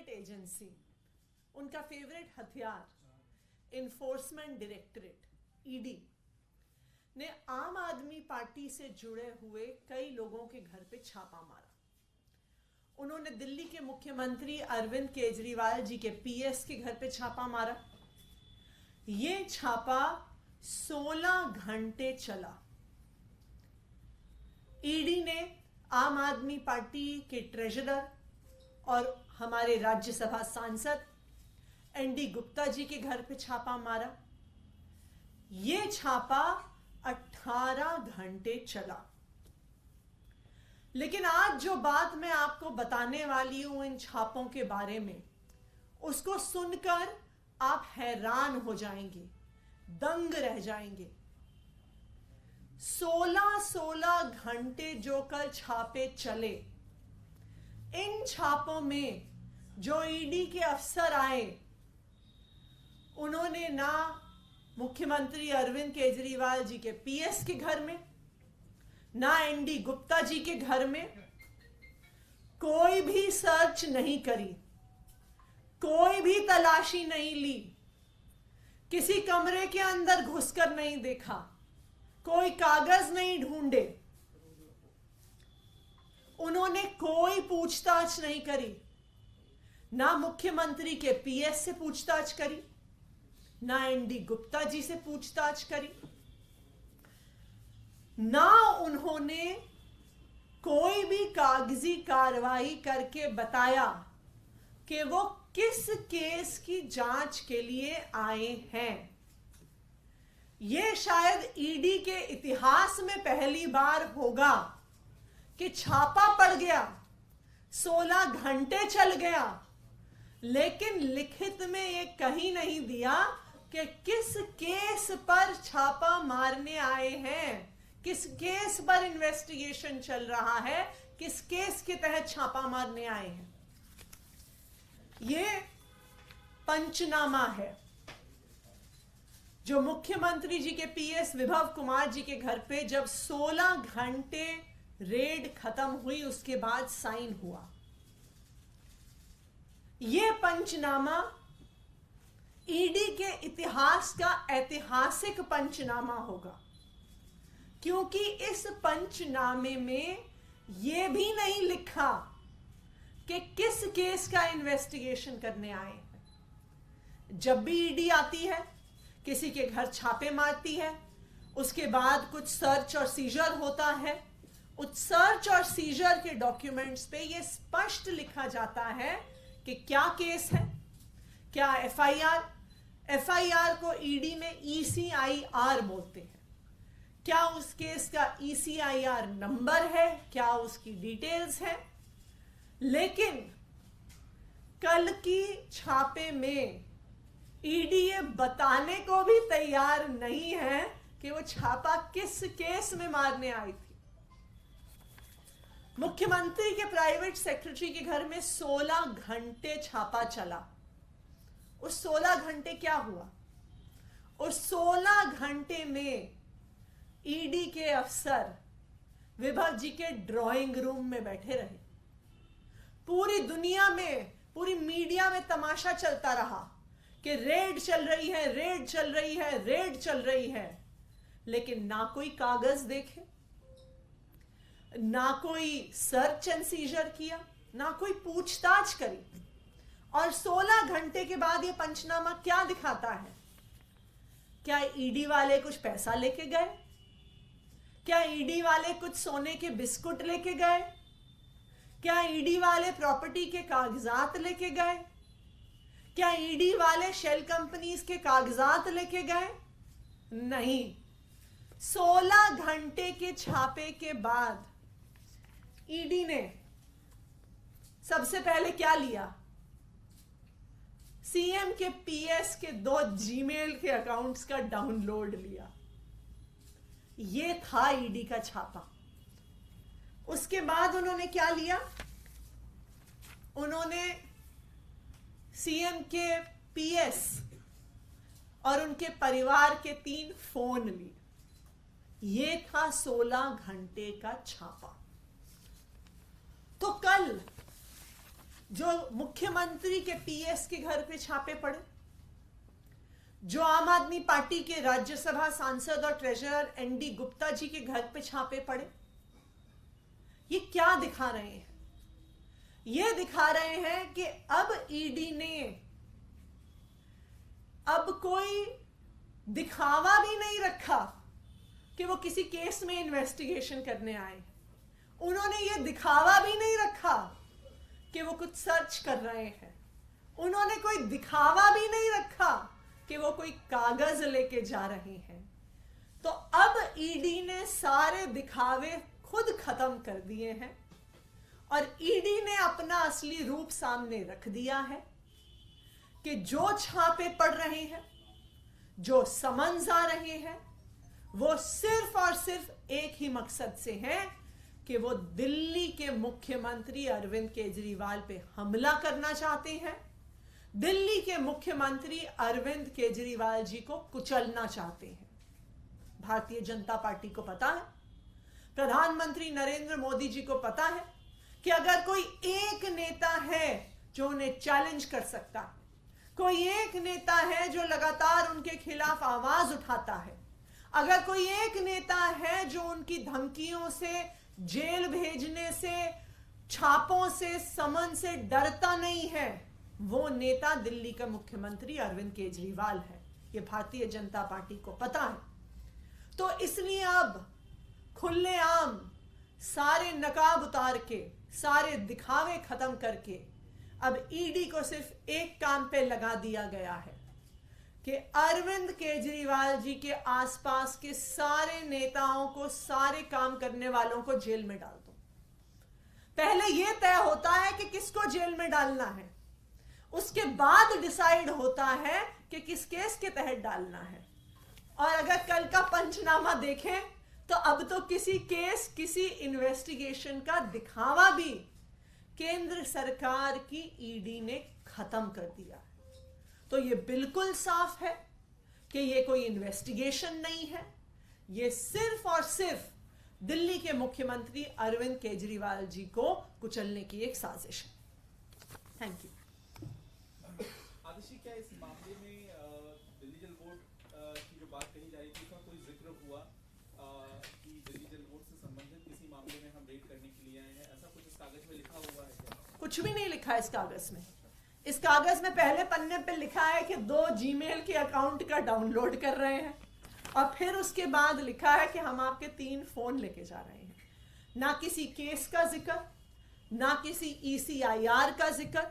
Favourite agency, उनका favourite हथियार enforcement directorate ED ने आम आदमी पार्टी से जुड़े हुए कई लोगों के घर पे छापा मारा। उन्होंने दिल्ली के मुख्यमंत्री अरविंद केजरीवाल जी के पीएस के घर पे छापा मारा। ये छापा 16 घंटे चला। ईडी ने आम आदमी पार्टी के ट्रेजरर और हमारे राज्यसभा सांसद एनडी गुप्ता जी के घर पे छापा मारा। ये छापा 18 घंटे चला। लेकिन आज जो बात मैं आपको बताने वाली हूं इन छापों के बारे में, उसको सुनकर आप हैरान हो जाएंगे, दंग रह जाएंगे। 16 घंटे जो कल छापे चले, इन छापों में जो ईडी के अफसर आए, उन्होंने ना मुख्यमंत्री अरविंद केजरीवाल जी के पीएस के घर में, ना एनडी गुप्ता जी के घर में कोई भी सर्च नहीं करी, कोई भी तलाशी नहीं ली, किसी कमरे के अंदर घुसकर नहीं देखा, कोई कागज नहीं ढूंढे, उन्होंने कोई पूछताछ नहीं करी। ना मुख्यमंत्री के पीएस से पूछताछ करी, ना एनडी गुप्ता जी से पूछताछ करी, ना उन्होंने कोई भी कागजी कार्रवाई करके बताया कि वो किस केस की जांच के लिए आए हैं। ये शायद ईडी के इतिहास में पहली बार होगा कि छापा पड़ गया, 16 घंटे चल गया, लेकिन लिखित में ये कहीं नहीं दिया कि किस केस पर छापा मारने आए हैं, किस केस पर इन्वेस्टिगेशन चल रहा है, किस केस के तहत छापा मारने आए हैं। ये पंचनामा है जो मुख्यमंत्री जी के पीएस विभव कुमार जी के घर पे जब 16 घंटे रेड खत्म हुई, उसके बाद साइन हुआ। ये पंचनामा ईडी के इतिहास का ऐतिहासिक पंचनामा होगा, क्योंकि इस पंचनामे में यह भी नहीं लिखा कि किस केस का इन्वेस्टिगेशन करने आए हैं। जब भी ईडी आती है, किसी के घर छापे मारती है, उसके बाद कुछ सर्च और सीजर होता है। उस सर्च और सीजर के डॉक्यूमेंट्स पे यह स्पष्ट लिखा जाता है कि क्या केस है, क्या एफआईआर को ईडी में ईसीआईआर बोलते हैं, क्या उस केस का ईसीआईआर नंबर है, क्या उसकी डिटेल्स है। लेकिन कल की छापे में ईडी ये बताने को भी तैयार नहीं है कि वो छापा किस केस में मारने आई थी। मुख्यमंत्री के प्राइवेट सेक्रेटरी के घर में 16 घंटे छापा चला। उस 16 घंटे क्या हुआ? उस 16 घंटे में ईडी के अफसर विभव जी के ड्राइंग रूम में बैठे रहे। पूरी दुनिया में, पूरी मीडिया में तमाशा चलता रहा कि रेड चल रही है, रेड चल रही है, रेड चल रही है, लेकिन ना कोई कागज देखे, ना कोई सर्च एंड सीजर किया, ना कोई पूछताछ करी। और 16 घंटे के बाद ये पंचनामा क्या दिखाता है? क्या ईडी वाले कुछ पैसा लेके गए? क्या ईडी वाले कुछ सोने के बिस्कुट लेके गए? क्या ईडी वाले प्रॉपर्टी के कागजात लेके गए? क्या ईडी वाले शेल कंपनीज के कागजात लेके गए? नहीं। 16 घंटे के छापे के बाद ईडी ने सबसे पहले क्या लिया? सीएम के पीएस के 2 जीमेल के अकाउंट्स का डाउनलोड लिया। ये था ईडी का छापा। उसके बाद उन्होंने क्या लिया? उन्होंने सीएम के पीएस और उनके परिवार के 3 फोन लिए। ये था 16 घंटे का छापा। तो कल जो मुख्यमंत्री के पीएस के घर पे छापे पड़े, जो आम आदमी पार्टी के राज्यसभा सांसद और ट्रेजरर एनडी गुप्ता जी के घर पे छापे पड़े, ये क्या दिखा रहे हैं? ये दिखा रहे हैं कि अब ईडी ने अब कोई दिखावा भी नहीं रखा कि वो किसी केस में इन्वेस्टिगेशन करने आए। उन्होंने ये दिखावा भी नहीं रखा कि वो कुछ सर्च कर रहे हैं। उन्होंने कोई दिखावा भी नहीं रखा कि वो कोई कागज लेके जा रहे हैं। तो अब ईडी ने सारे दिखावे खुद खत्म कर दिए हैं और ईडी ने अपना असली रूप सामने रख दिया है कि जो छापे पड़ रहे हैं, जो समन्स आ रहे हैं, वो सिर्फ और सिर्फ एक ही मकसद से हैं कि वो दिल्ली के मुख्यमंत्री अरविंद केजरीवाल पे हमला करना चाहते हैं, दिल्ली के मुख्यमंत्री अरविंद केजरीवाल जी को कुचलना चाहते हैं। भारतीय जनता पार्टी को पता है, प्रधानमंत्री नरेंद्र मोदी जी को पता है कि अगर कोई एक नेता है जो उन्हें चैलेंज कर सकता है, कोई एक नेता है जो लगातार उनके खिलाफ आवाज उठाता है, अगर कोई एक नेता है जो उनकी धमकियों से, जेल भेजने से, छापों से, समन से डरता नहीं है, वो नेता दिल्ली का मुख्यमंत्री अरविंद केजरीवाल है। ये भारतीय जनता पार्टी को पता है। तो इसलिए अब खुलेआम सारे नकाब उतार के, सारे दिखावे खत्म करके अब ईडी को सिर्फ एक काम पे लगा दिया गया है कि अरविंद केजरीवाल जी के आसपास के सारे नेताओं को, सारे काम करने वालों को जेल में डाल दो। पहले यह तय होता है कि किसको जेल में डालना है, उसके बाद डिसाइड होता है कि किस केस के तहत डालना है। और अगर कल का पंचनामा देखें तो अब तो किसी केस, किसी इन्वेस्टिगेशन का दिखावा भी केंद्र सरकार की ईडी ने खत्म कर दिया है। तो ये बिल्कुल साफ है कि ये कोई इन्वेस्टिगेशन नहीं है, ये सिर्फ और सिर्फ दिल्ली के मुख्यमंत्री अरविंद केजरीवाल जी को कुचलने की एक साजिश है। Thank you. आदिशी, क्या इस मामले में दिल्ली जल बोर्ड की जो बात कही जा रही थी, उसका कोई जिक्र हुआ कि दिल्ली जल बोर्ड से संबंधित किसी मामले में हम रेड करने के लिए आए हैं? ऐसा कुछ इस कागज में लिखा हुआ है क्या? कुछ भी नहीं लिखा इस कागज में। इस कागज में पहले पन्ने पे लिखा है कि 2 जीमेल के अकाउंट का डाउनलोड कर रहे हैं और फिर उसके बाद लिखा है कि हम आपके 3 फोन लेके जा रहे हैं। ना किसी केस का जिक्र, ना किसी ECIR का जिक्र,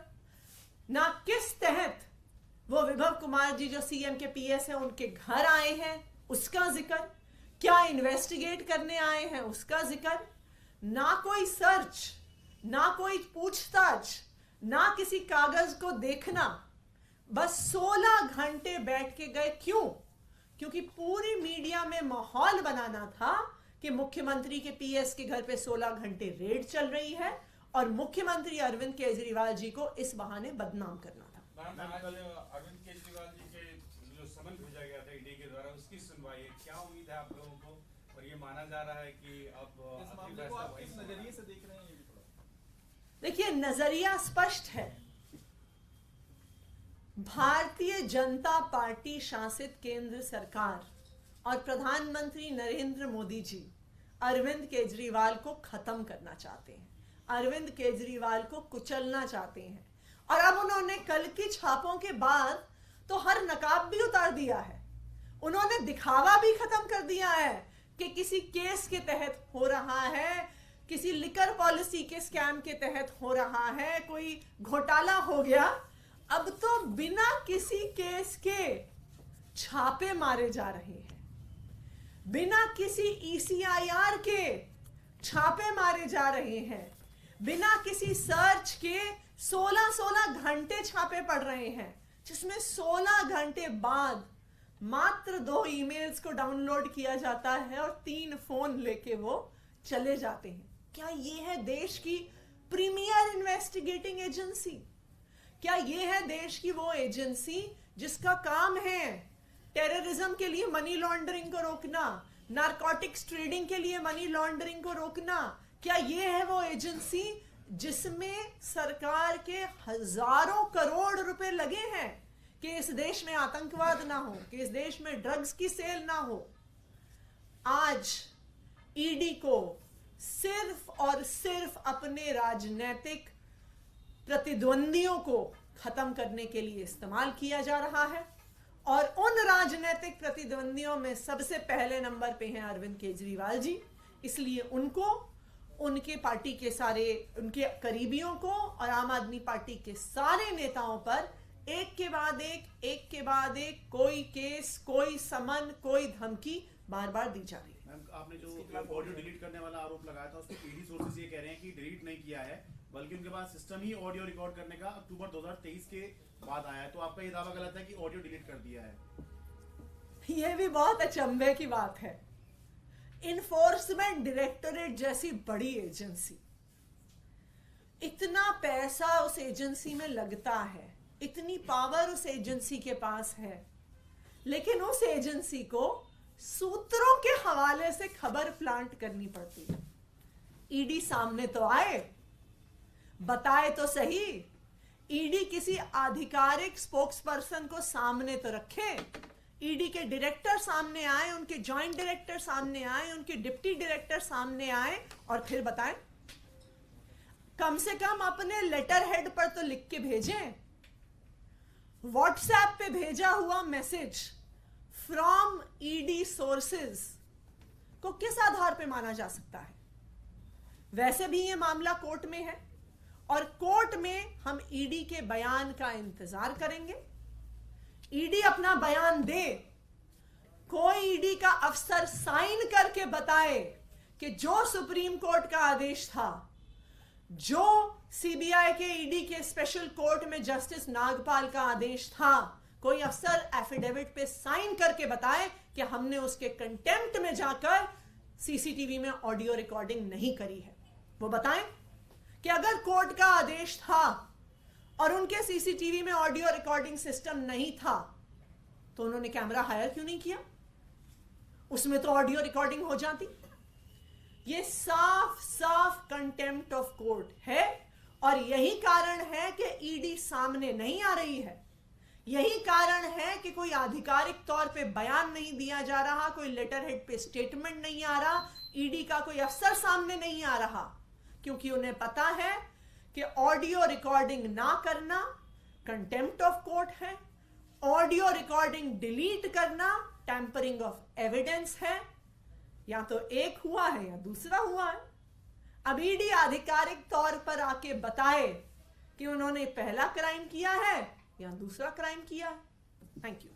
ना किस तहत वो विभव कुमार जी जो सीएम के पीएस है उनके घर आए हैं उसका जिक्र, क्या इन्वेस्टिगेट करने आए हैं उसका जिक्र, ना कोई सर्च, ना कोई पूछताछ, ना किसी कागज को देखना। बस 16 घंटे बैठ के गए। क्यों? क्योंकि पूरी मीडिया में माहौल बनाना था कि मुख्यमंत्री के पीएस के घर पे 16 घंटे रेड चल रही है और मुख्यमंत्री अरविंद केजरीवाल जी को इस बहाने बदनाम करना था। अरविंद केजरीवाल जी के जो समन भेजा गया था ईडी के द्वारा, उसकी सुनवाई क्या उम्मीद है आप लोगों को? और ये माना जा रहा है कि अब इस मामले को आप किस नजरिए से देख रहे हैं? देखिए, नजरिया स्पष्ट है। भारतीय जनता पार्टी शासित केंद्र सरकार और प्रधानमंत्री नरेंद्र मोदी जी अरविंद केजरीवाल को खत्म करना चाहते हैं, अरविंद केजरीवाल को कुचलना चाहते हैं। और अब उन्होंने कल की छापों के बाद तो हर नकाब भी उतार दिया है। उन्होंने दिखावा भी खत्म कर दिया है कि किसी केस के तहत हो रहा है, किसी लिकर पॉलिसी के स्कैम के तहत हो रहा है, कोई घोटाला हो गया। अब तो बिना किसी केस के छापे मारे जा रहे हैं, बिना किसी ECIR के छापे मारे जा रहे हैं, बिना किसी सर्च के 16 घंटे छापे पड़ रहे हैं, जिसमें 16 घंटे बाद मात्र 2 ईमेल्स को डाउनलोड किया जाता है और 3 फोन लेके वो चले जाते हैं। क्या ये है देश की प्रीमियर इन्वेस्टिगेटिंग एजेंसी? क्या ये है देश की वो एजेंसी जिसका काम है टेररिज्म के लिए मनी लॉन्ड्रिंग को रोकना, नारकोटिक्स ट्रेडिंग के लिए मनी लॉन्ड्रिंग को रोकना? क्या ये है वो एजेंसी जिसमें सरकार के हजारों करोड़ रुपए लगे हैं कि इस देश में आतंकवाद ना हो, कि इस देश में ड्रग्स की सेल ना हो, आज ईडी को सिर्फ और सिर्फ अपने राजनीतिक प्रतिद्वंदियों को खत्म करने के लिए इस्तेमाल किया जा रहा है। और उन राजनीतिक प्रतिद्वंदियों में सबसे पहले नंबर पे हैं अरविंद केजरीवाल जी। इसलिए उनको, उनके पार्टी के सारे, उनके करीबियों को और आम आदमी पार्टी के सारे नेताओं पर एक के बाद एक कोई केस, कोई समन, कोई धमकी बार बार दी जा रही है। मैम, आपने जो ऑडियो डिलीट करने वाला आरोप लगाया था उसको ईडी सोर्सेज ये कह रहे हैं कि डिलीट नहीं किया है, बल्कि उनके पास सिस्टम ही ऑडियो रिकॉर्ड करने का अक्टूबर 2023 के बाद आया है। तो आपका ये दावा गलत है कि ऑडियो डिलीट कर दिया है। ये भी बहुत अचंभे की बात है। इन्फोर्समेंट डायरेक्टोरेट जैसी बड़ी एजेंसी, इतना पैसा उस एजेंसी में लगता है, इतनी पावर उस एजेंसी के पास है, लेकिन उस एजेंसी को सूत्रों के हवाले से खबर प्लांट करनी पड़ती है। ईडी सामने तो आए, बताए तो सही। ईडी किसी आधिकारिक स्पोक्सपर्सन को सामने तो रखे। ईडी के डायरेक्टर सामने आए, उनके जॉइंट डायरेक्टर सामने आए, उनके डिप्टी डायरेक्टर सामने आए और फिर बताएं। कम से कम अपने लेटर हेड पर तो लिख के भेजें। व्हाट्सएप पे भेजा हुआ मैसेज फ्रॉम ईडी सोर्सेज को किस आधार पे माना जा सकता है? वैसे भी ये मामला कोर्ट में है और कोर्ट में हम ईडी के बयान का इंतजार करेंगे। ईडी अपना बयान दे, कोई ईडी का अफसर साइन करके बताए कि जो सुप्रीम कोर्ट का आदेश था, जो सीबीआई के ईडी के स्पेशल कोर्ट में जस्टिस नागपाल का आदेश था, कोई अफसर एफिडेविट पे साइन करके बताए कि हमने उसके कंटेम्प्ट में जाकर सीसीटीवी में ऑडियो रिकॉर्डिंग नहीं करी है। वो बताएं कि अगर कोर्ट का आदेश था और उनके सीसीटीवी में ऑडियो रिकॉर्डिंग सिस्टम नहीं था तो उन्होंने कैमरा हायर क्यों नहीं किया? उसमें तो ऑडियो रिकॉर्डिंग हो जाती। ये साफ साफ कंटेम्प्ट ऑफ कोर्ट है और यही कारण है कि ईडी सामने नहीं आ रही है। यही कारण है कि कोई आधिकारिक तौर पे बयान नहीं दिया जा रहा, कोई लेटर हेड पे स्टेटमेंट नहीं आ रहा, ईडी का कोई अफसर सामने नहीं आ रहा, क्योंकि उन्हें पता है कि ऑडियो रिकॉर्डिंग ना करना कंटेम्प्ट ऑफ कोर्ट है, ऑडियो रिकॉर्डिंग डिलीट करना टैंपरिंग ऑफ एविडेंस है। या तो एक हुआ है या दूसरा हुआ है। अब ईडी आधिकारिक तौर पर आके बताए कि उन्होंने पहला क्राइम किया है या दूसरा क्राइम किया है। Thank you.